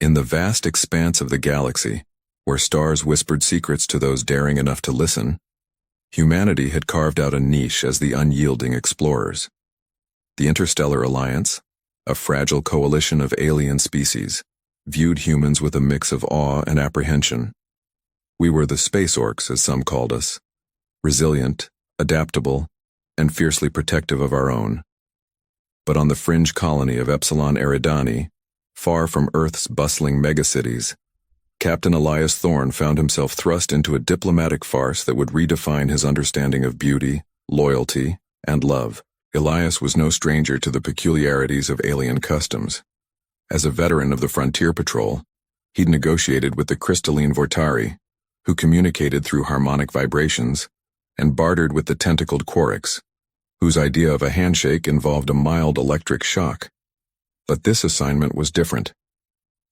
In the vast expanse of the galaxy, where stars whispered secrets to those daring enough to listen, humanity had carved out a niche as the unyielding explorers. The Interstellar Alliance, a fragile coalition of alien species, viewed humans with a mix of awe and apprehension. We were the space orcs, as some called us, resilient, adaptable, and fiercely protective of our own. But on the fringe colony of Epsilon Eridani, far from Earth's bustling megacities, Captain Elias Thorne found himself thrust into a diplomatic farce that would redefine his understanding of beauty, loyalty, and love. Elias was no stranger to the peculiarities of alien customs. As a veteran of the Frontier Patrol, he'd negotiated with the crystalline Vortari, who communicated through harmonic vibrations, and bartered with the tentacled Quarks, whose idea of a handshake involved a mild electric shock. But this assignment was different.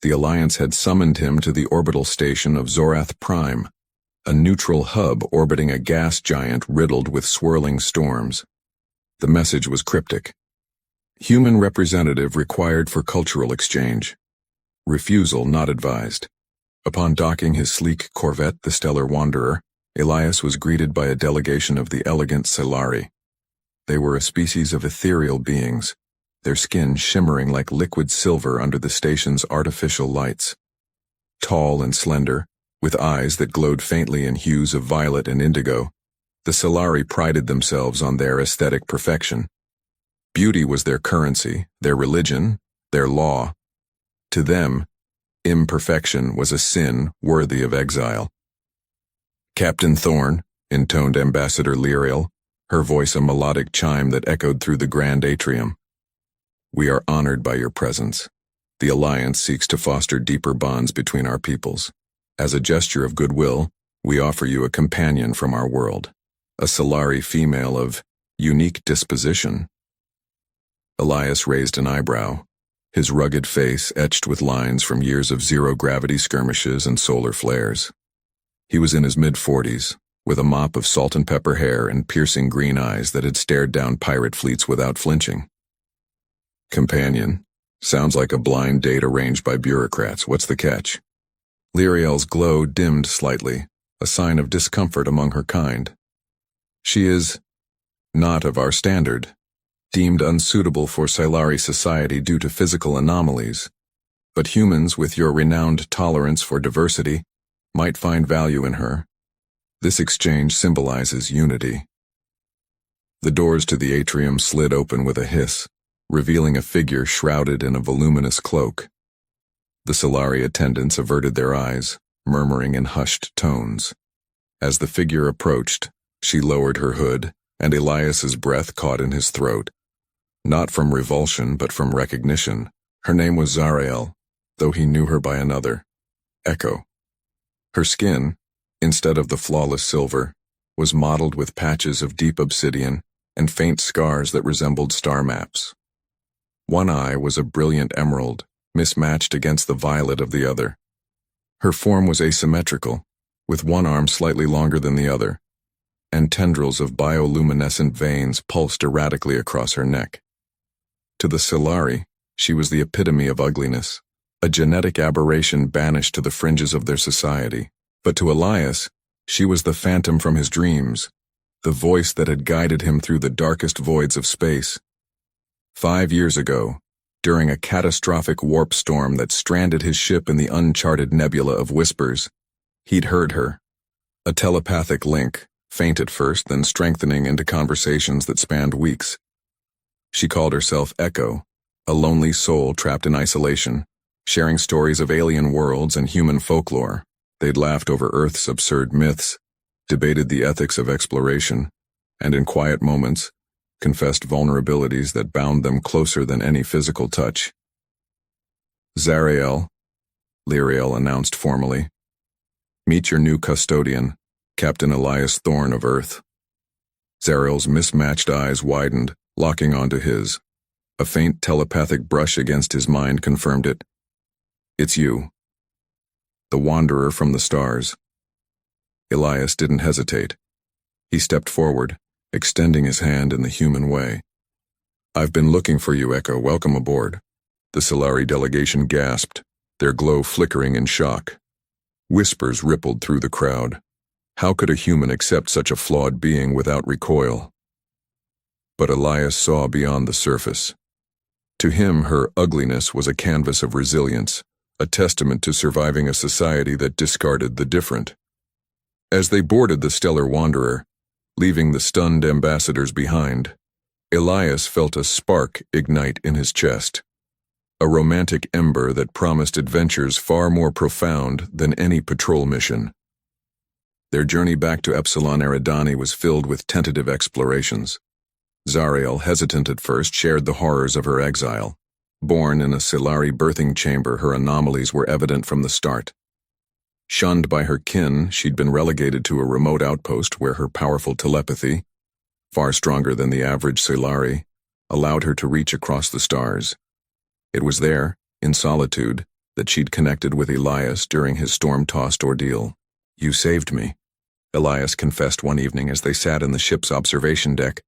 The Alliance had summoned him to the orbital station of Zorath Prime, a neutral hub orbiting a gas giant riddled with swirling storms. The message was cryptic. Human representative required for cultural exchange. Refusal not advised. Upon docking his sleek corvette, the Stellar Wanderer, Elias was greeted by a delegation of the elegant Solari. They were a species of ethereal beings, their skin shimmering like liquid silver under the station's artificial lights. Tall and slender, with eyes that glowed faintly in hues of violet and indigo, the Solari prided themselves on their aesthetic perfection. Beauty was their currency, their religion, their law. To them, imperfection was a sin worthy of exile. "Captain Thorne," intoned Ambassador Lyriel, her voice a melodic chime that echoed through the grand atrium. "We are honored by your presence. The Alliance seeks to foster deeper bonds between our peoples. As a gesture of goodwill, we offer you a companion from our world, a Solari female of unique disposition." Elias raised an eyebrow, his rugged face etched with lines from years of zero-gravity skirmishes and solar flares. He was in his mid-40s, with a mop of salt and pepper hair and piercing green eyes that had stared down pirate fleets without flinching. "Companion. Sounds like a blind date arranged by bureaucrats. What's the catch?" Lyriel's glow dimmed slightly, a sign of discomfort among her kind. "She is not of our standard, deemed unsuitable for Solari society due to physical anomalies, but humans with your renowned tolerance for diversity might find value in her. This exchange symbolizes unity." The doors to the atrium slid open with a hiss, revealing a figure shrouded in a voluminous cloak. The Solari attendants averted their eyes, murmuring in hushed tones. As the figure approached, she lowered her hood, and Elias's breath caught in his throat. Not from revulsion, but from recognition. Her name was Zarael, though he knew her by another, Echo. Her skin, instead of the flawless silver, was mottled with patches of deep obsidian and faint scars that resembled star maps. One eye was a brilliant emerald, mismatched against the violet of the other. Her form was asymmetrical, with one arm slightly longer than the other, and tendrils of bioluminescent veins pulsed erratically across her neck. To the Solari, she was the epitome of ugliness, a genetic aberration banished to the fringes of their society. But to Elias, she was the phantom from his dreams, the voice that had guided him through the darkest voids of space. 5 years ago, during a catastrophic warp storm that stranded his ship in the uncharted nebula of whispers, he'd heard her. A telepathic link, faint at first, then strengthening into conversations that spanned weeks. She called herself Echo, a lonely soul trapped in isolation, sharing stories of alien worlds and human folklore. They'd laughed over Earth's absurd myths, debated the ethics of exploration, and in quiet moments, confessed vulnerabilities that bound them closer than any physical touch. "Zarael," Lyriel announced formally. "Meet your new custodian, Captain Elias Thorne of Earth." Zarael's mismatched eyes widened, locking onto his. A faint telepathic brush against his mind confirmed it. "It's you. The Wanderer from the stars." Elias didn't hesitate. He stepped forward, extending his hand in the human way. "I've been looking for you, Echo. Welcome aboard." The Solari delegation gasped, their glow flickering in shock. Whispers rippled through the crowd. How could a human accept such a flawed being without recoil? But Elias saw beyond the surface. To him, her ugliness was a canvas of resilience, a testament to surviving a society that discarded the different. As they boarded the Stellar Wanderer, leaving the stunned ambassadors behind, Elias felt a spark ignite in his chest, a romantic ember that promised adventures far more profound than any patrol mission. Their journey back to Epsilon Eridani was filled with tentative explorations. Zariel, hesitant at first, shared the horrors of her exile. Born in a Silari birthing chamber, her anomalies were evident from the start. Shunned by her kin, she'd been relegated to a remote outpost where her powerful telepathy, far stronger than the average Silari, allowed her to reach across the stars. It was there, in solitude, that she'd connected with Elias during his storm-tossed ordeal. "You saved me," Elias confessed one evening as they sat in the ship's observation deck,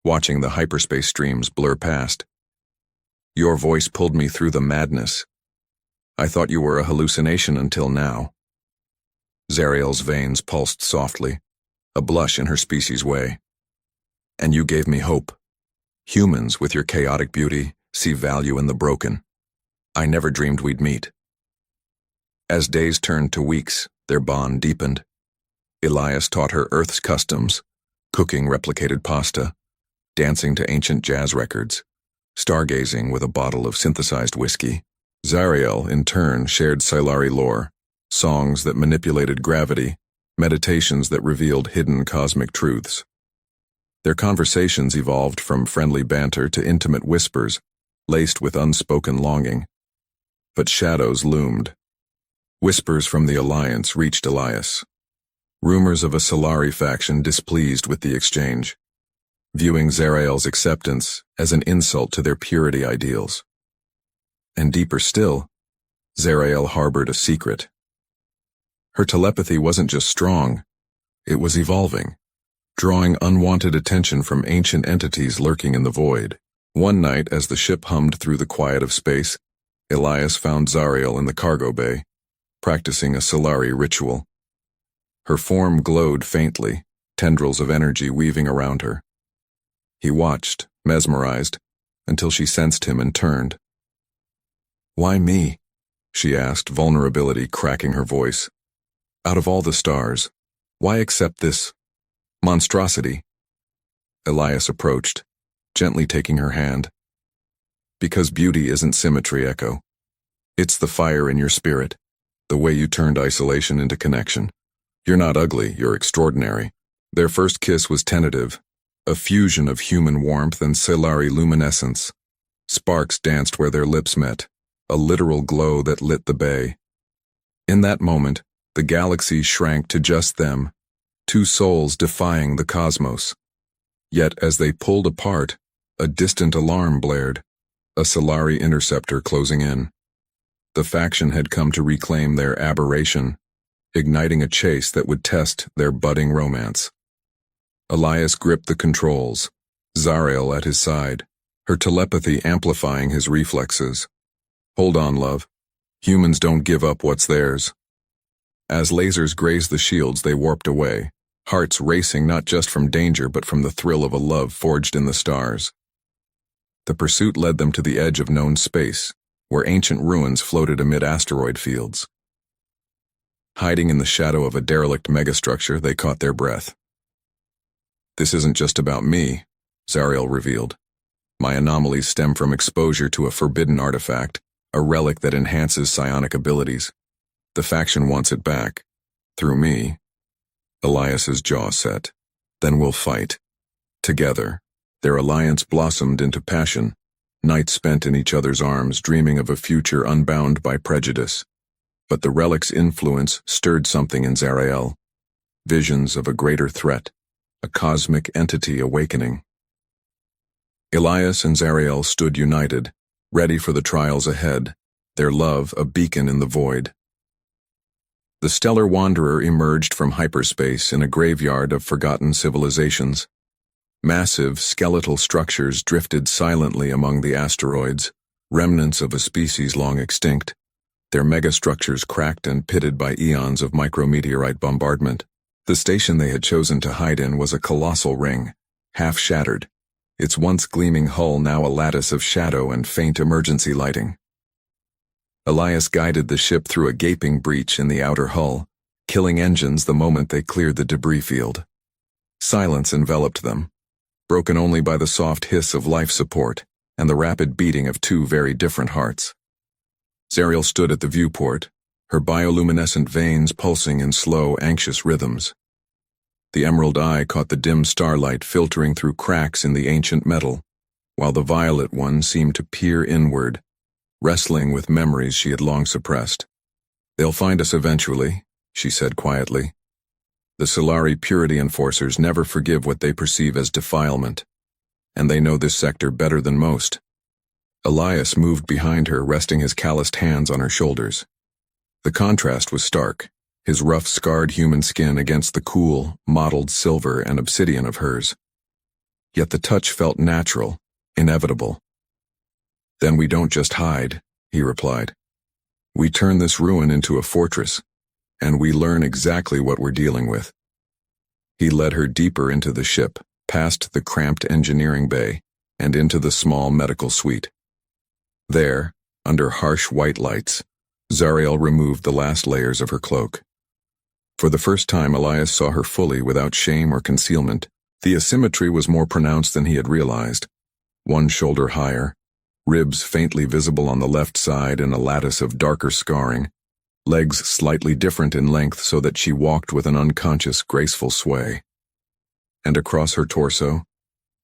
watching the hyperspace streams blur past. "Your voice pulled me through the madness. I thought you were a hallucination until now." Zariel's veins pulsed softly, a blush in her species' way. "And you gave me hope. Humans, with your chaotic beauty, see value in the broken. I never dreamed we'd meet." As days turned to weeks, their bond deepened. Elias taught her Earth's customs, cooking replicated pasta, dancing to ancient jazz records, stargazing with a bottle of synthesized whiskey. Zariel, in turn, shared Silari lore, songs that manipulated gravity, meditations that revealed hidden cosmic truths. Their conversations evolved from friendly banter to intimate whispers, laced with unspoken longing. But shadows loomed. Whispers from the Alliance reached Elias. Rumors of a Silari faction displeased with the exchange, viewing Zariel's acceptance as an insult to their purity ideals. And deeper still, Zariel harbored a secret. Her telepathy wasn't just strong, it was evolving, drawing unwanted attention from ancient entities lurking in the void. One night, as the ship hummed through the quiet of space, Elias found Zariel in the cargo bay, practicing a Silari ritual. Her form glowed faintly, tendrils of energy weaving around her. He watched, mesmerized, until she sensed him and turned. "Why me?" she asked, vulnerability cracking her voice. "Out of all the stars, why accept this monstrosity?" Elias approached, gently taking her hand. "Because beauty isn't symmetry, Echo. It's the fire in your spirit, the way you turned isolation into connection. You're not ugly, you're extraordinary." Their first kiss was tentative, a fusion of human warmth and Silari luminescence. Sparks danced where their lips met, a literal glow that lit the bay. In that moment, the galaxy shrank to just them, two souls defying the cosmos. Yet as they pulled apart, a distant alarm blared, a Silari interceptor closing in. The faction had come to reclaim their aberration, igniting a chase that would test their budding romance. Elias gripped the controls, Zariel at his side, her telepathy amplifying his reflexes. "Hold on, love. Humans don't give up what's theirs." As lasers grazed the shields, they warped away, hearts racing not just from danger but from the thrill of a love forged in the stars. The pursuit led them to the edge of known space, where ancient ruins floated amid asteroid fields. Hiding in the shadow of a derelict megastructure, they caught their breath. "This isn't just about me," Zariel revealed. "My anomalies stem from exposure to a forbidden artifact, a relic that enhances psionic abilities. The faction wants it back. Through me." Elias's jaw set. "Then we'll fight. Together." Their alliance blossomed into passion, nights spent in each other's arms dreaming of a future unbound by prejudice. But the relic's influence stirred something in Zariel. Visions of a greater threat, a cosmic entity awakening. Elias and Zariel stood united, ready for the trials ahead, their love a beacon in the void. The Stellar Wanderer emerged from hyperspace in a graveyard of forgotten civilizations. Massive, skeletal structures drifted silently among the asteroids, remnants of a species long extinct. their megastructures cracked and pitted by eons of micrometeorite bombardment. The station they had chosen to hide in was a colossal ring, half shattered, its once gleaming hull now a lattice of shadow and faint emergency lighting. Elias guided the ship through a gaping breach in the outer hull, killing engines the moment they cleared the debris field. Silence enveloped them, broken only by the soft hiss of life support and the rapid beating of two very different hearts. Zariel stood at the viewport, her bioluminescent veins pulsing in slow, anxious rhythms. The emerald eye caught the dim starlight filtering through cracks in the ancient metal, while the violet one seemed to peer inward, wrestling with memories she had long suppressed. "They'll find us eventually," she said quietly. "The Solari purity enforcers never forgive what they perceive as defilement, and they know this sector better than most." Elias moved behind her, resting his calloused hands on her shoulders. The contrast was stark, his rough, scarred human skin against the cool, mottled silver and obsidian of hers. Yet the touch felt natural, inevitable. "Then we don't just hide," he replied. "We turn this ruin into a fortress, and we learn exactly what we're dealing with." He led her deeper into the ship, past the cramped engineering bay, and into the small medical suite. There, under harsh white lights, Zariel removed the last layers of her cloak. For the first time, Elias saw her fully without shame or concealment. The asymmetry was more pronounced than he had realized. One shoulder higher, ribs faintly visible on the left side in a lattice of darker scarring, legs slightly different in length so that she walked with an unconscious, graceful sway. And across her torso,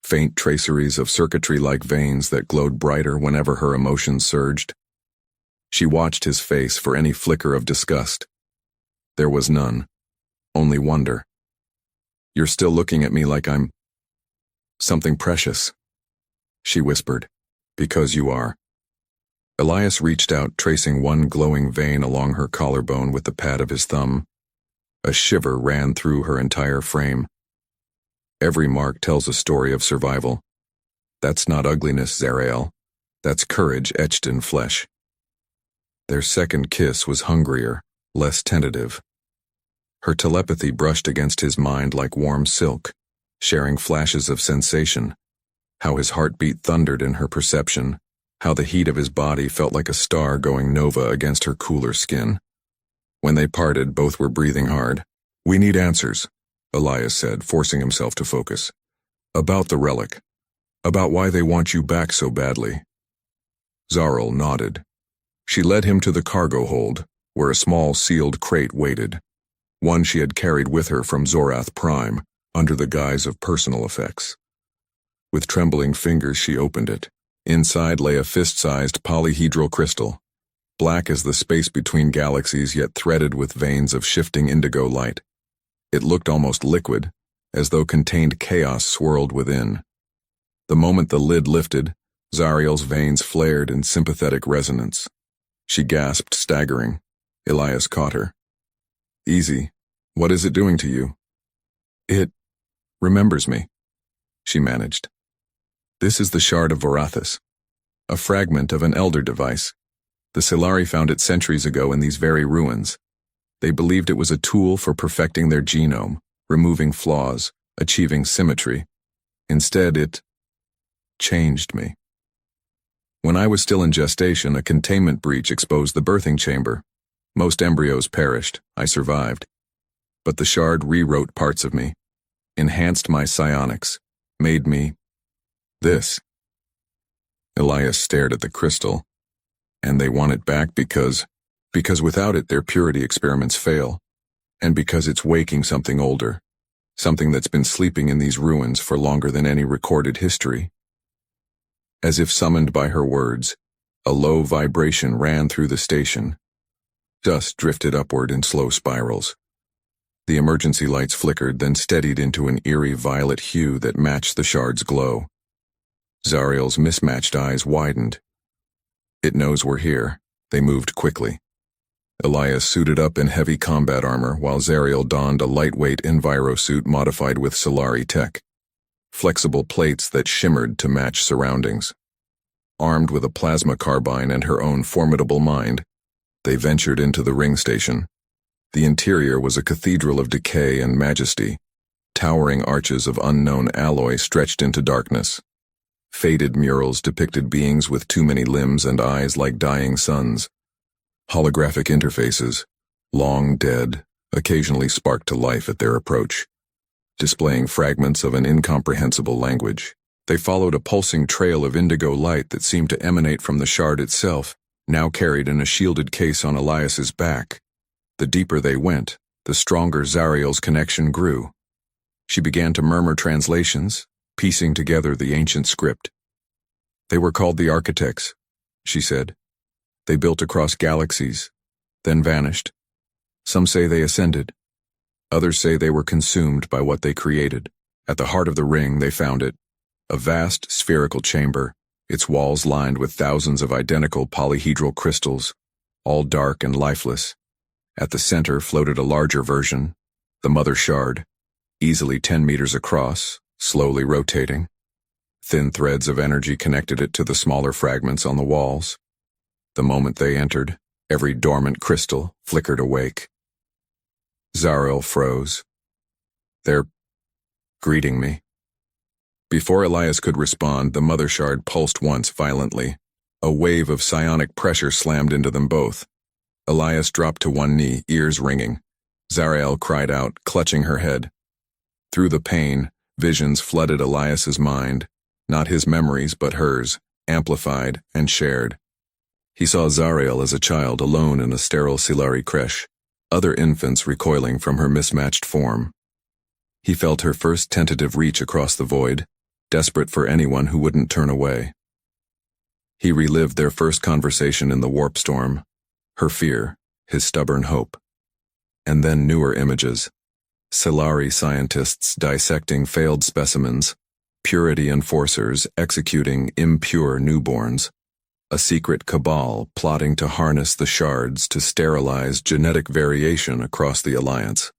faint traceries of circuitry-like veins that glowed brighter whenever her emotions surged. She watched his face for any flicker of disgust. There was none, only wonder. "You're still looking at me like I'm something precious," she whispered. "Because you are." Elias reached out, tracing one glowing vein along her collarbone with the pad of his thumb. A shiver ran through her entire frame. Every mark tells a story of survival. That's not ugliness, Zariel. That's courage etched in flesh. Their second kiss was hungrier, less tentative. Her telepathy brushed against his mind like warm silk, sharing flashes of sensation, how his heartbeat thundered in her perception, how the heat of his body felt like a star going nova against her cooler skin. When they parted, both were breathing hard. "We need answers," Elias said, forcing himself to focus. "About the relic. About why they want you back so badly." Zariel nodded. She led him to the cargo hold, where a small sealed crate waited, one she had carried with her from Zorath Prime, under the guise of personal effects. With trembling fingers she opened it. Inside lay a fist-sized polyhedral crystal, black as the space between galaxies yet threaded with veins of shifting indigo light. It looked almost liquid, as though contained chaos swirled within. The moment the lid lifted, Zariel's veins flared in sympathetic resonance. She gasped, staggering. Elias caught her. "Easy. What is it doing to you?" "It remembers me," she managed. "This is the shard of Varathus, a fragment of an elder device. The Solari found it centuries ago in these very ruins. They believed it was a tool for perfecting their genome, removing flaws, achieving symmetry. Instead, it changed me. When I was still in gestation, a containment breach exposed the birthing chamber. Most embryos perished. I survived. But the shard rewrote parts of me, enhanced my psionics, made me this." Elias stared at the crystal. "And they want it back because without it their purity experiments fail, and because it's waking something older, something that's been sleeping in these ruins for longer than any recorded history." As if summoned by her words, a low vibration ran through the station. Dust drifted upward in slow spirals. The emergency lights flickered, then steadied into an eerie violet hue that matched the shard's glow. Zariel's mismatched eyes widened. "It knows we're here." They moved quickly. Elias suited up in heavy combat armor, while Zariel donned a lightweight envirosuit modified with Solari tech. Flexible plates that shimmered to match surroundings. Armed with a plasma carbine and her own formidable mind, They ventured into the ring station. The interior was a cathedral of decay and majesty. Towering arches of unknown alloy stretched into darkness. Faded murals depicted beings with too many limbs and eyes like dying suns. Holographic interfaces, long dead, occasionally sparked to life at their approach, displaying fragments of an incomprehensible language. They followed a pulsing trail of indigo light that seemed to emanate from the shard itself, now carried in a shielded case on Elias's back. The deeper they went, the stronger Zariel's connection grew. She began to murmur translations, piecing together the ancient script. "They were called the Architects," she said. "They built across galaxies, then vanished. Some say they ascended. Others say they were consumed by what they created. At the heart of the ring, they found it, a vast spherical chamber, its walls lined with thousands of identical polyhedral crystals, all dark and lifeless. At the center floated a larger version, the Mother Shard, easily 10 meters across, slowly rotating. Thin threads of energy connected it to the smaller fragments on the walls. The moment they entered, every dormant crystal flickered awake. Zariel froze. "They're greeting me." Before Elias could respond, the Mother Shard pulsed once violently. A wave of psionic pressure slammed into them both. Elias dropped to one knee, ears ringing. Zariel cried out, clutching her head. Through the pain, visions flooded Elias's mind, not his memories but hers, amplified and shared. He saw Zariel as a child alone in a sterile Silari creche, other infants recoiling from her mismatched form. He felt her first tentative reach across the void, desperate for anyone who wouldn't turn away. He relived their first conversation in the warp storm, her fear, his stubborn hope. And then newer images. Silari scientists dissecting failed specimens, purity enforcers executing impure newborns, a secret cabal plotting to harness the shards to sterilize genetic variation across the Alliance.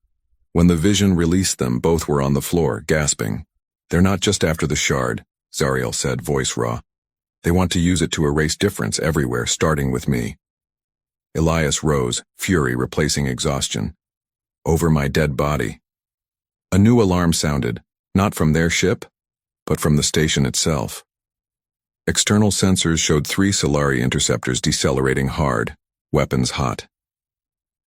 When the vision released them, both were on the floor, gasping. "They're not just after the shard," Zariel said, voice raw. "They want to use it to erase difference everywhere, starting with me." Elias rose, fury replacing exhaustion. "Over my dead body." A new alarm sounded, not from their ship, but from the station itself. External sensors showed 3 Silari interceptors decelerating hard, weapons hot.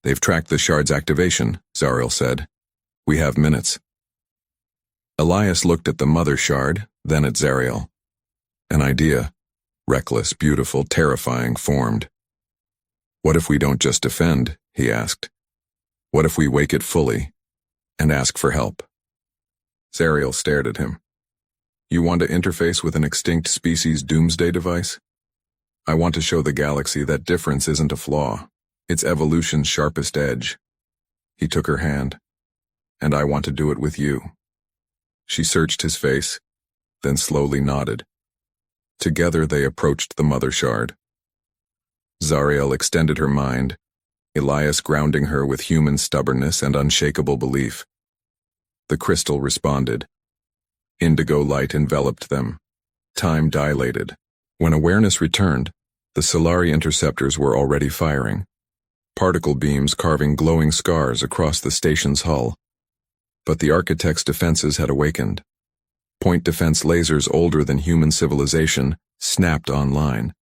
"They've tracked the shard's activation," Zariel said. "We have minutes." Elias looked at the Mother Shard, then at Zariel. An idea, reckless, beautiful, terrifying, formed. "What if we don't just defend?" he asked. "What if we wake it fully and ask for help?" Zariel stared at him. "You want to interface with an extinct species doomsday device? I want to show the galaxy that difference isn't a flaw. It's evolution's sharpest edge." He took her hand. "And I want to do it with you." She searched his face, then slowly nodded. Together they approached the Mother Shard. Zariel extended her mind, Elias grounding her with human stubbornness and unshakable belief. The crystal responded. Indigo light enveloped them. Time dilated. When awareness returned, the Silari interceptors were already firing. Particle beams carving glowing scars across the station's hull. But the Architect's defenses had awakened. Point defense lasers older than human civilization snapped online.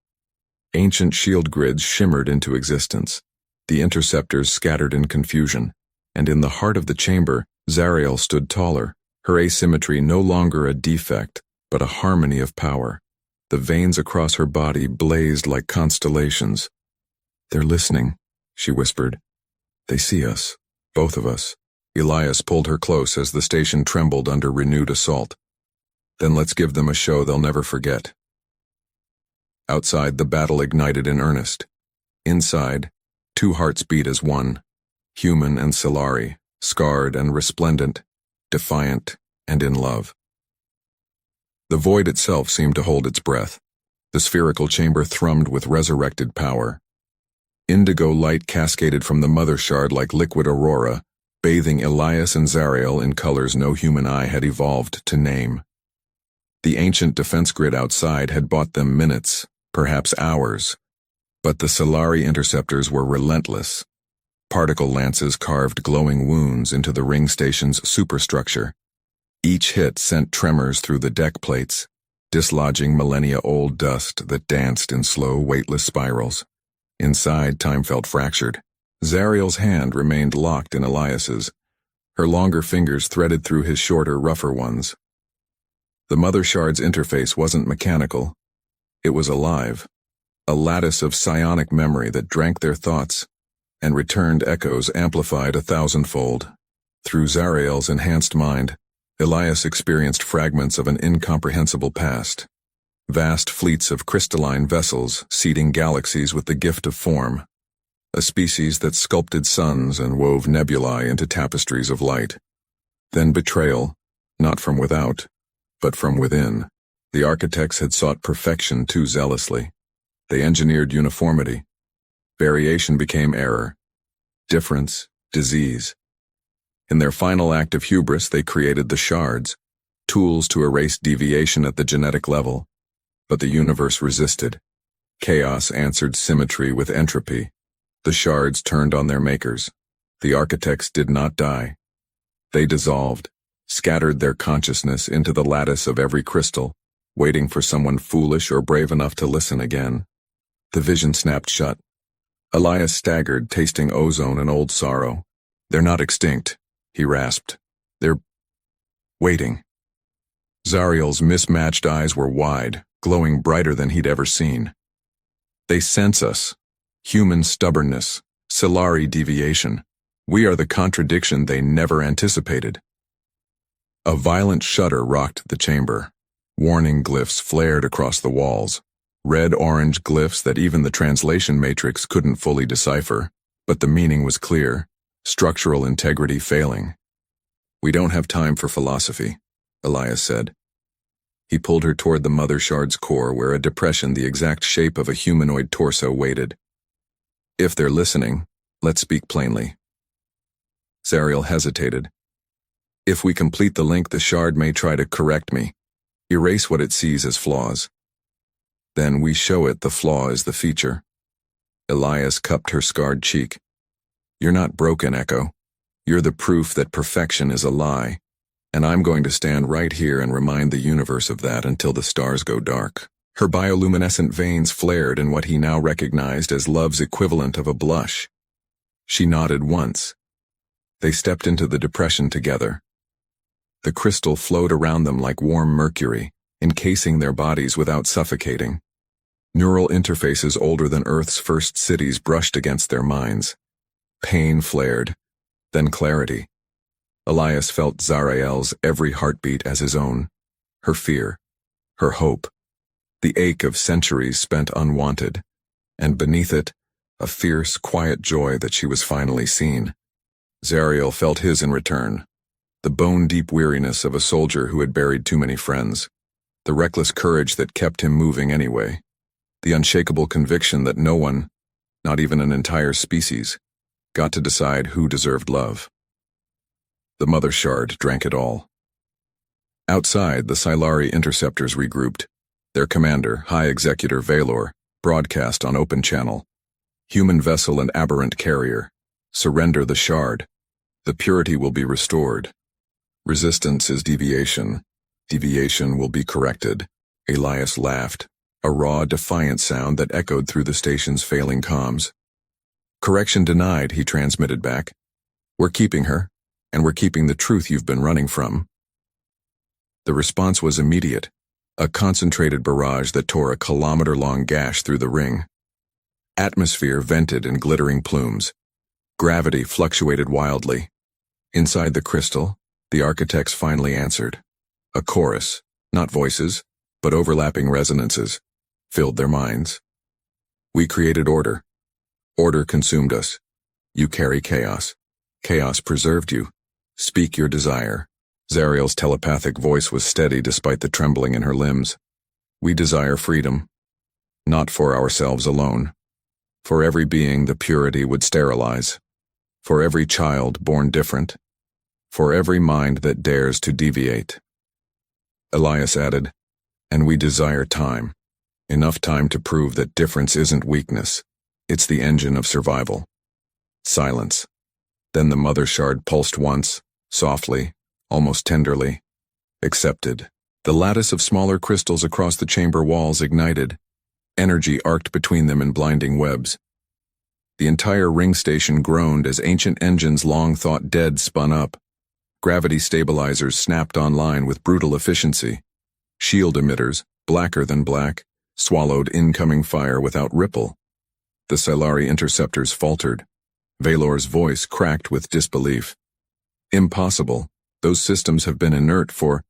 Ancient shield grids shimmered into existence. The interceptors scattered in confusion, and in the heart of the chamber, Zariel stood taller, her asymmetry no longer a defect, but a harmony of power. The veins across her body blazed like constellations. "They're listening," she whispered. "They see us, both of us." Elias pulled her close as the station trembled under renewed assault. "Then let's give them a show they'll never forget." Outside, the battle ignited in earnest. Inside, 2 hearts beat as one, human and Silari, scarred and resplendent, defiant and in love. The void itself seemed to hold its breath. The spherical chamber thrummed with resurrected power. Indigo light cascaded from the Mother Shard like liquid aurora, bathing Elias and Zariel in colors no human eye had evolved to name. The ancient defense grid outside had bought them minutes, perhaps hours, But the Solari interceptors were relentless. Particle lances carved glowing wounds into the ring station's superstructure. Each hit sent tremors through the deck plates, dislodging millennia-old dust that danced in slow, weightless spirals. Inside, time felt fractured. Zariel's hand remained locked in Elias's. Her longer fingers threaded through his shorter, rougher ones. The Mother Shard's interface wasn't mechanical. It was alive, a lattice of psionic memory that drank their thoughts and returned echoes amplified 1,000-fold. Through Zariel's enhanced mind, Elias experienced fragments of an incomprehensible past. Vast fleets of crystalline vessels seeding galaxies with the gift of form. A species that sculpted suns and wove nebulae into tapestries of light. Then betrayal, not from without, but from within. The architects had sought perfection too zealously. They engineered uniformity. Variation became error. Difference, disease. In their final act of hubris, they created the shards, tools to erase deviation at the genetic level. But the universe resisted. Chaos answered symmetry with entropy. The shards turned on their makers. The architects did not die. They dissolved, scattered their consciousness into the lattice of every crystal, waiting for someone foolish or brave enough to listen again. The vision snapped shut. Elias staggered, tasting ozone and old sorrow. "They're not extinct," he rasped. "They're waiting." Zariel's mismatched eyes were wide, glowing brighter than he'd ever seen. "They sense us. Human stubbornness, Solari deviation. We are the contradiction they never anticipated." A violent shudder rocked the chamber. Warning glyphs flared across the walls. Red-orange glyphs that even the translation matrix couldn't fully decipher, but the meaning was clear. Structural integrity failing. "We don't have time for philosophy," Elias said. He pulled her toward the Mother Shard's core, where a depression the exact shape of a humanoid torso waited. "If they're listening, let's speak plainly." Zariel hesitated. "If we complete the link, the shard may try to correct me, erase what it sees as flaws. Then we show it the flaw is the feature." Elias cupped her scarred cheek. "You're not broken, Echo. You're the proof that perfection is a lie, and I'm going to stand right here and remind the universe of that until the stars go dark." Her bioluminescent veins flared in what he now recognized as love's equivalent of a blush. She nodded once. They stepped into the depression together. The crystal flowed around them like warm mercury, encasing their bodies without suffocating. Neural interfaces older than Earth's first cities brushed against their minds. Pain flared, then clarity. Elias felt Zariel's every heartbeat as his own. Her fear, her hope, the ache of centuries spent unwanted, and beneath it, a fierce, quiet joy that she was finally seen. Zariel felt his in return, the bone-deep weariness of a soldier who had buried too many friends, the reckless courage that kept him moving anyway, the unshakable conviction that no one, not even an entire species, got to decide who deserved love. The Mother Shard drank it all. Outside, the Solari interceptors regrouped. Their commander, High Executor Valor, broadcast on open channel. "Human vessel and aberrant carrier. Surrender the shard. The purity will be restored. Resistance is deviation. Deviation will be corrected." Elias laughed, a raw, defiant sound that echoed through the station's failing comms. "Correction denied," he transmitted back. "We're keeping her, and we're keeping the truth you've been running from." The response was immediate, a concentrated barrage that tore a kilometer-long gash through the ring. Atmosphere vented in glittering plumes. Gravity fluctuated wildly. Inside the crystal, the architects finally answered. A chorus, not voices, but overlapping resonances, filled their minds. "We created order. Order consumed us. You carry chaos. Chaos preserved you. Speak your desire." Zariel's telepathic voice was steady despite the trembling in her limbs. "We desire freedom. Not for ourselves alone. For every being the purity would sterilize. For every child born different. For every mind that dares to deviate." Elias added, "And we desire time. Enough time to prove that difference isn't weakness, It's the engine of survival. Silence. Then the mother shard pulsed once, softly, almost tenderly. Accepted. The lattice of smaller crystals across the chamber walls ignited. Energy arced between them in blinding webs. The entire ring station groaned as ancient engines long thought dead spun up. Gravity stabilizers snapped online with brutal efficiency. Shield emitters, blacker than black, swallowed incoming fire without ripple. The Silari interceptors faltered. Valor's voice cracked with disbelief. Impossible. Those systems have been inert for...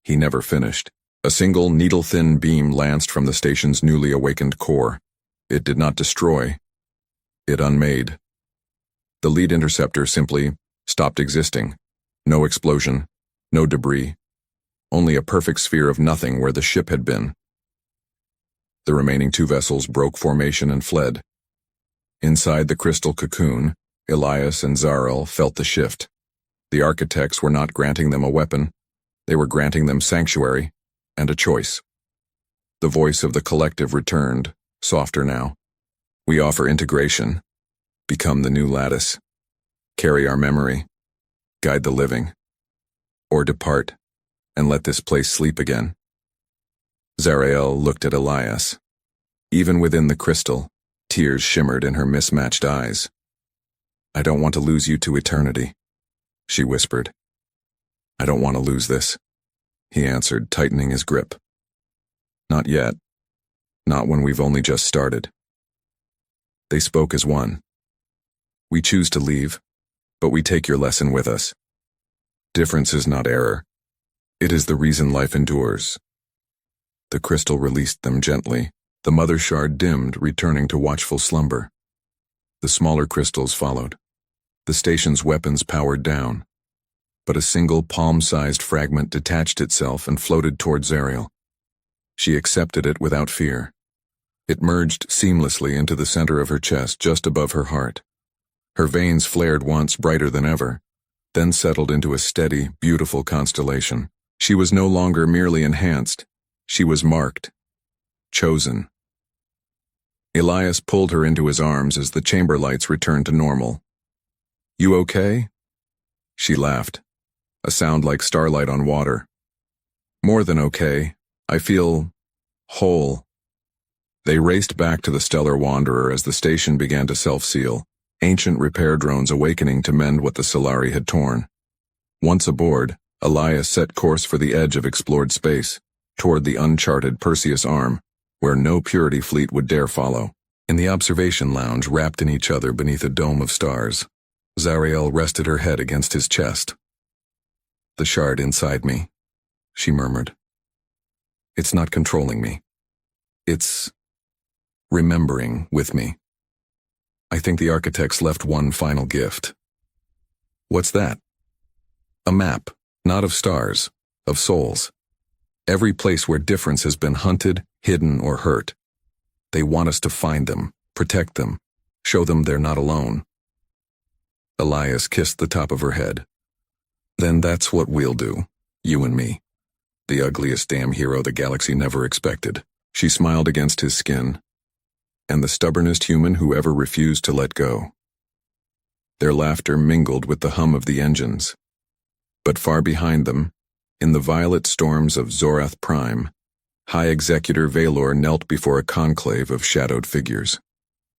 He never finished. A single needle-thin beam lanced from the station's newly awakened core. It did not destroy. It unmade. The lead interceptor simply stopped existing. No explosion, no debris. Only a perfect sphere of nothing where the ship had been. The remaining two vessels broke formation and fled. Inside the crystal cocoon, Elias and Zarel felt the shift. The architects were not granting them a weapon. They were granting them sanctuary and a choice. The voice of the collective returned, softer now. We offer integration. Become the new lattice. Carry our memory. Guide the living. Or depart, and let this place sleep again. Zarael looked at Elias. Even within the crystal, tears shimmered in her mismatched eyes. I don't want to lose you to eternity, she whispered. I don't want to lose this, he answered, tightening his grip. Not yet. Not when we've only just started. They spoke as one. We choose to leave, but we take your lesson with us. Difference is not error. It is the reason life endures. The crystal released them gently. The mother shard dimmed, returning to watchful slumber. The smaller crystals followed. The station's weapons powered down. But a single palm-sized fragment detached itself and floated toward Zariel. She accepted it without fear. It merged seamlessly into the center of her chest, just above her heart. Her veins flared once, brighter than ever, then settled into a steady, beautiful constellation. She was no longer merely enhanced. She was marked. Chosen. Elias pulled her into his arms as the chamber lights returned to normal. You okay? She laughed, a sound like starlight on water. More than okay. I feel whole. They raced back to the Stellar Wanderer as the station began to self-seal, ancient repair drones awakening to mend what the Solari had torn. Once aboard, Elias set course for the edge of explored space, toward the uncharted Perseus Arm, where no Purity fleet would dare follow. In the observation lounge, wrapped in each other beneath a dome of stars, Zariel rested her head against his chest. The shard inside me, she murmured. It's not controlling me. It's remembering with me. I think the architects left one final gift. What's that? A map, not of stars, of souls. Every place where difference has been hunted, hidden, or hurt. They want us to find them, protect them, show them they're not alone. Elias kissed the top of her head. Then that's what we'll do, you and me. The ugliest damn hero the galaxy never expected. She smiled against his skin. And the stubbornest human who ever refused to let go. Their laughter mingled with the hum of the engines. But far behind them, in the violet storms of Zorath Prime, High Executor Valor knelt before a conclave of shadowed figures.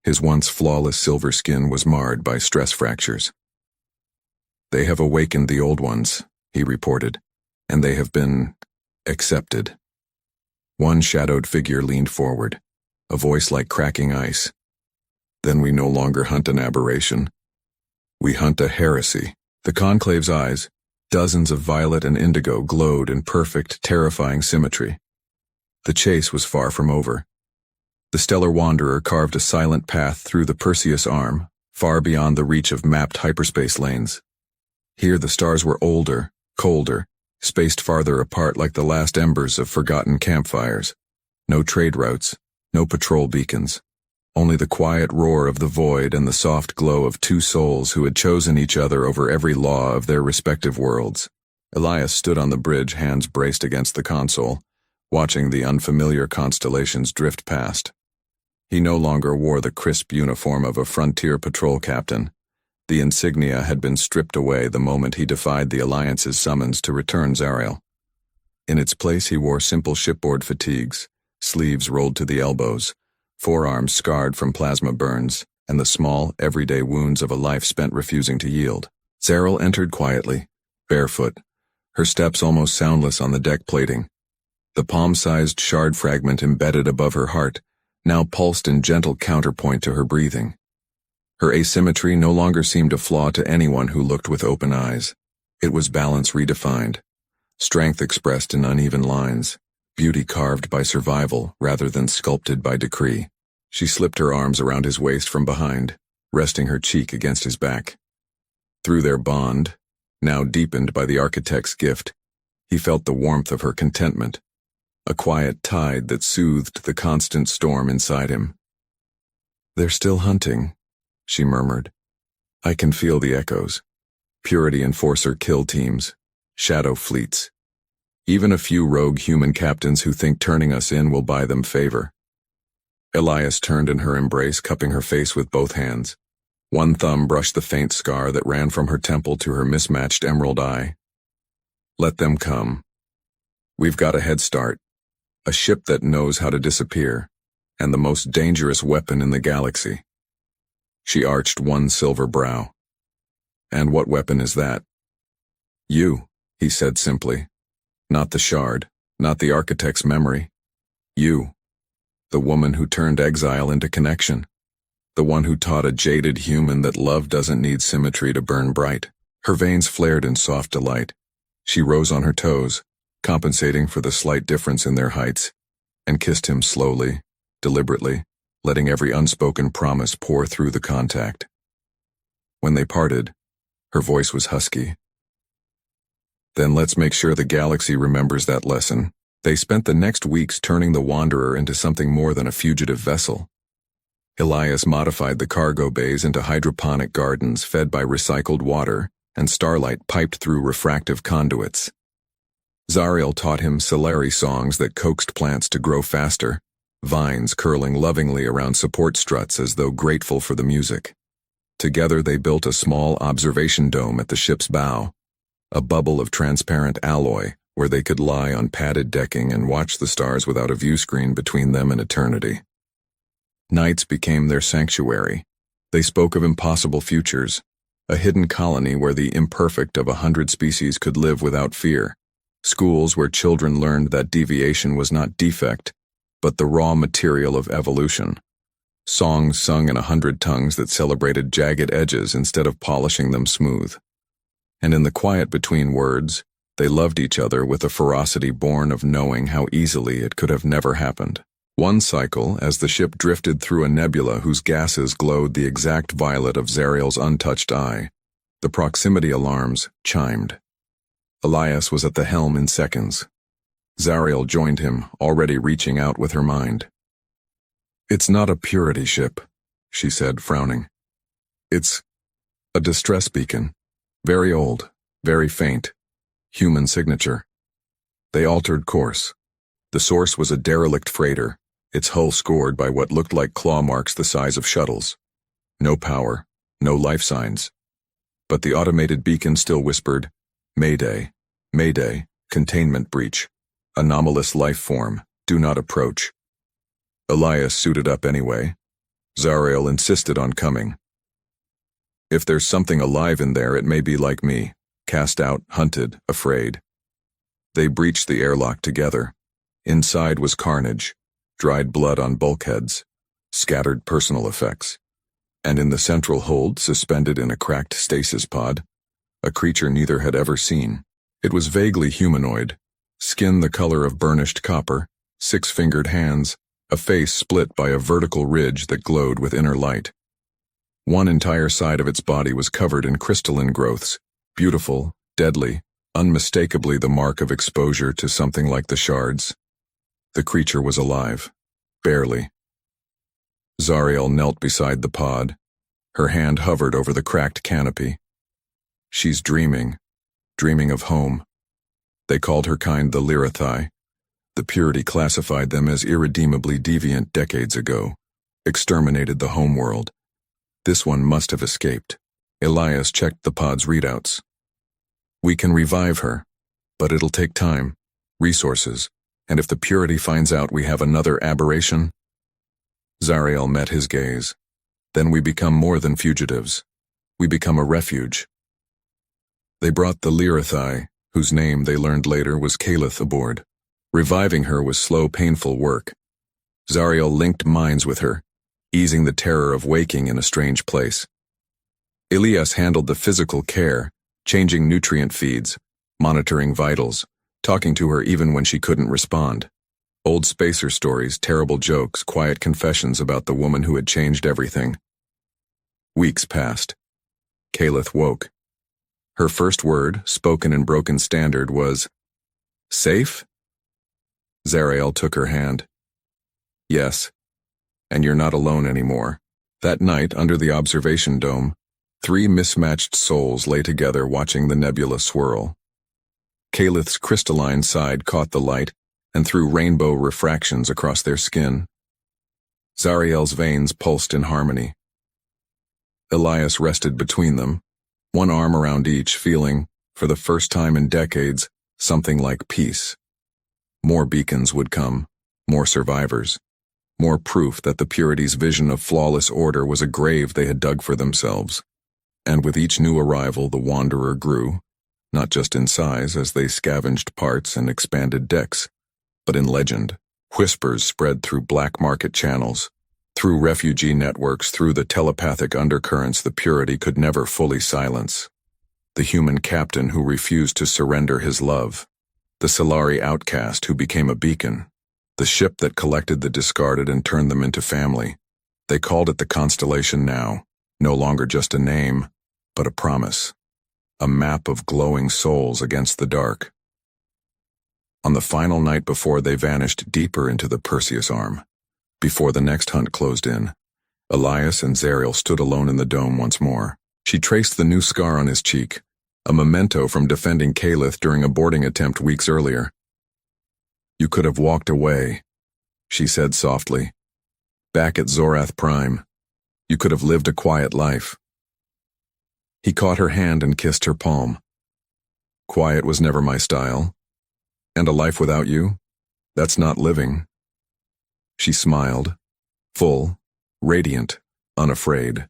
His once flawless silver skin was marred by stress fractures. They have awakened the old ones, he reported, and they have been accepted. One shadowed figure leaned forward, a voice like cracking ice. Then we no longer hunt an aberration. We hunt a heresy. The conclave's eyes, dozens of violet and indigo, glowed in perfect, terrifying symmetry. The chase was far from over. The Stellar Wanderer carved a silent path through the Perseus Arm, far beyond the reach of mapped hyperspace lanes. Here the stars were older, colder, spaced farther apart like the last embers of forgotten campfires. No trade routes, no patrol beacons. Only the quiet roar of the void and the soft glow of two souls who had chosen each other over every law of their respective worlds. Elias stood on the bridge, hands braced against the console, watching the unfamiliar constellations drift past. He no longer wore the crisp uniform of a frontier patrol captain. The insignia had been stripped away the moment he defied the Alliance's summons to return Zariel. In its place he wore simple shipboard fatigues, sleeves rolled to the elbows, forearms scarred from plasma burns, and the small, everyday wounds of a life spent refusing to yield. Zariel entered quietly, barefoot, her steps almost soundless on the deck plating. The palm-sized shard fragment embedded above her heart now pulsed in gentle counterpoint to her breathing. Her asymmetry no longer seemed a flaw to anyone who looked with open eyes. It was balance redefined, strength expressed in uneven lines, beauty carved by survival rather than sculpted by decree. She slipped her arms around his waist from behind, resting her cheek against his back. Through their bond, now deepened by the architect's gift, he felt the warmth of her contentment, a quiet tide that soothed the constant storm inside him. "They're still hunting," she murmured. "I can feel the echoes. Purity Enforcer kill teams, shadow fleets. Even a few rogue human captains who think turning us in will buy them favor." Elias turned in her embrace, cupping her face with both hands. One thumb brushed the faint scar that ran from her temple to her mismatched emerald eye. "Let them come. We've got a head start. A ship that knows how to disappear, and the most dangerous weapon in the galaxy." She arched one silver brow. "And what weapon is that?" "You," he said simply. "Not the shard, not the architect's memory. You. The woman who turned exile into connection. The one who taught a jaded human that love doesn't need symmetry to burn bright." Her veins flared in soft delight. She rose on her toes, compensating for the slight difference in their heights, and kissed him slowly, deliberately, letting every unspoken promise pour through the contact. When they parted, her voice was husky. "Then let's make sure the galaxy remembers that lesson." They spent the next weeks turning the Wanderer into something more than a fugitive vessel. Elias modified the cargo bays into hydroponic gardens fed by recycled water, and starlight piped through refractive conduits. Zariel taught him Solari songs that coaxed plants to grow faster, vines curling lovingly around support struts as though grateful for the music. Together they built a small observation dome at the ship's bow, a bubble of transparent alloy where they could lie on padded decking and watch the stars without a view screen between them and eternity. Nights became their sanctuary. They spoke of impossible futures, a hidden colony where the imperfect of 100 species could live without fear, schools where children learned that deviation was not defect, but the raw material of evolution, songs sung in 100 tongues that celebrated jagged edges instead of polishing them smooth. And in the quiet between words, they loved each other with a ferocity born of knowing how easily it could have never happened. One cycle, as the ship drifted through a nebula whose gases glowed the exact violet of Zariel's untouched eye, the proximity alarms chimed. Elias was at the helm in seconds. Zariel joined him, already reaching out with her mind. "It's not a purity ship," she said, frowning. "It's a distress beacon. Very old, very faint. Human signature." They altered course. The source was a derelict freighter, its hull scored by what looked like claw marks the size of shuttles. No power, no life signs. But the automated beacon still whispered, "Mayday, Mayday, containment breach. Anomalous life form, do not approach." Elias suited up anyway. Zariel insisted on coming. "If there's something alive in there, it may be like me, cast out, hunted, afraid." They breached the airlock together. Inside was carnage, dried blood on bulkheads, scattered personal effects. And in the central hold, suspended in a cracked stasis pod, a creature neither had ever seen. It was vaguely humanoid, skin the color of burnished copper, 6-fingered hands, a face split by a vertical ridge that glowed with inner light. One entire side of its body was covered in crystalline growths, beautiful, deadly, unmistakably the mark of exposure to something like the shards. The creature was alive, barely. Zariel knelt beside the pod. Her hand hovered over the cracked canopy. "She's dreaming of home." They called her kind the Lyrathai. The purity classified them as irredeemably deviant decades ago, exterminated the homeworld. This one must have escaped. Elias checked the pod's readouts. We can revive her, but it'll take time, resources, and if the Purity finds out we have another aberration. Zariel met his gaze. Then we become more than fugitives. We become a refuge. They brought the Lyrathai, whose name they learned later was Kalith, aboard. Reviving her was slow, painful work. Zariel linked minds with her, easing the terror of waking in a strange place. Elias handled the physical care, changing nutrient feeds, monitoring vitals, talking to her even when she couldn't respond. Old spacer stories, terrible jokes, quiet confessions about the woman who had changed everything. Weeks passed. Kalith woke. Her first word, spoken in broken standard, was, "Safe?" Zariel took her hand. "Yes. And you're not alone anymore." That night, under the observation dome, 3 mismatched souls lay together watching the nebula swirl. Kalith's crystalline side caught the light and threw rainbow refractions across their skin. Zariel's veins pulsed in harmony. Elias rested between them, one arm around each, feeling, for the first time in decades, something like peace. More beacons would come, more survivors, more proof that the Purity's vision of flawless order was a grave they had dug for themselves. And with each new arrival, the Wanderer grew, not just in size as they scavenged parts and expanded decks, but in legend. Whispers spread through black market channels, through refugee networks, through the telepathic undercurrents the Purity could never fully silence. The human captain who refused to surrender his love. The Solari outcast who became a beacon. The ship that collected the discarded and turned them into family. They called it the Constellation now, no longer just a name, but a promise. A map of glowing souls against the dark. On the final night before they vanished deeper into the Perseus arm, before the next hunt closed in, Elias and Zariel stood alone in the dome once more. She traced the new scar on his cheek, a memento from defending Kalith during a boarding attempt weeks earlier. "You could have walked away," she said softly. "Back at Zorath Prime. You could have lived a quiet life." He caught her hand and kissed her palm. "Quiet was never my style. And a life without you? That's not living." She smiled, full, radiant, unafraid.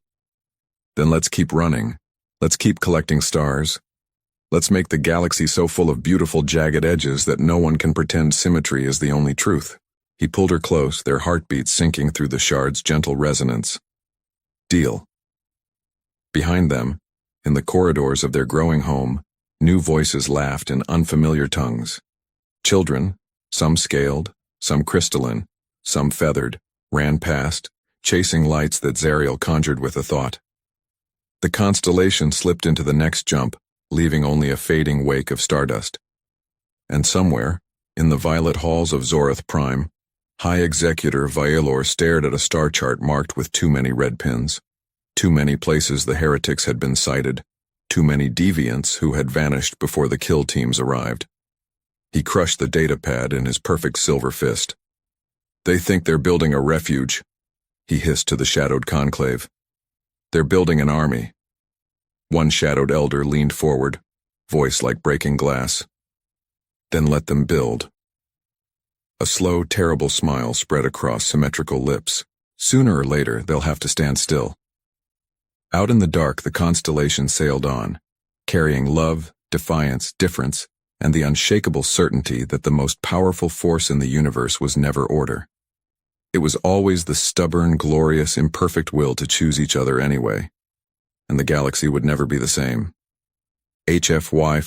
"Then let's keep running. Let's keep collecting stars. Let's make the galaxy so full of beautiful jagged edges that no one can pretend symmetry is the only truth." He pulled her close, their heartbeats sinking through the shard's gentle resonance. "Deal." Behind them, in the corridors of their growing home, new voices laughed in unfamiliar tongues. Children, some scaled, some crystalline, some feathered, ran past, chasing lights that Zariel conjured with a thought. The constellation slipped into the next jump, leaving only a fading wake of stardust. And somewhere, in the violet halls of Zorath Prime, High Executor Vaelor stared at a star chart marked with too many red pins. Too many places the heretics had been sighted, too many deviants who had vanished before the kill teams arrived. He crushed the datapad in his perfect silver fist. "They think they're building a refuge," he hissed to the shadowed conclave. "They're building an army." One shadowed elder leaned forward, voice like breaking glass. "Then let them build." A slow, terrible smile spread across symmetrical lips. "Sooner or later, they'll have to stand still." Out in the dark, the constellation sailed on, carrying love, defiance, difference, and the unshakable certainty that the most powerful force in the universe was never order. It was always the stubborn, glorious, imperfect will to choose each other anyway, and the galaxy would never be the same. HFY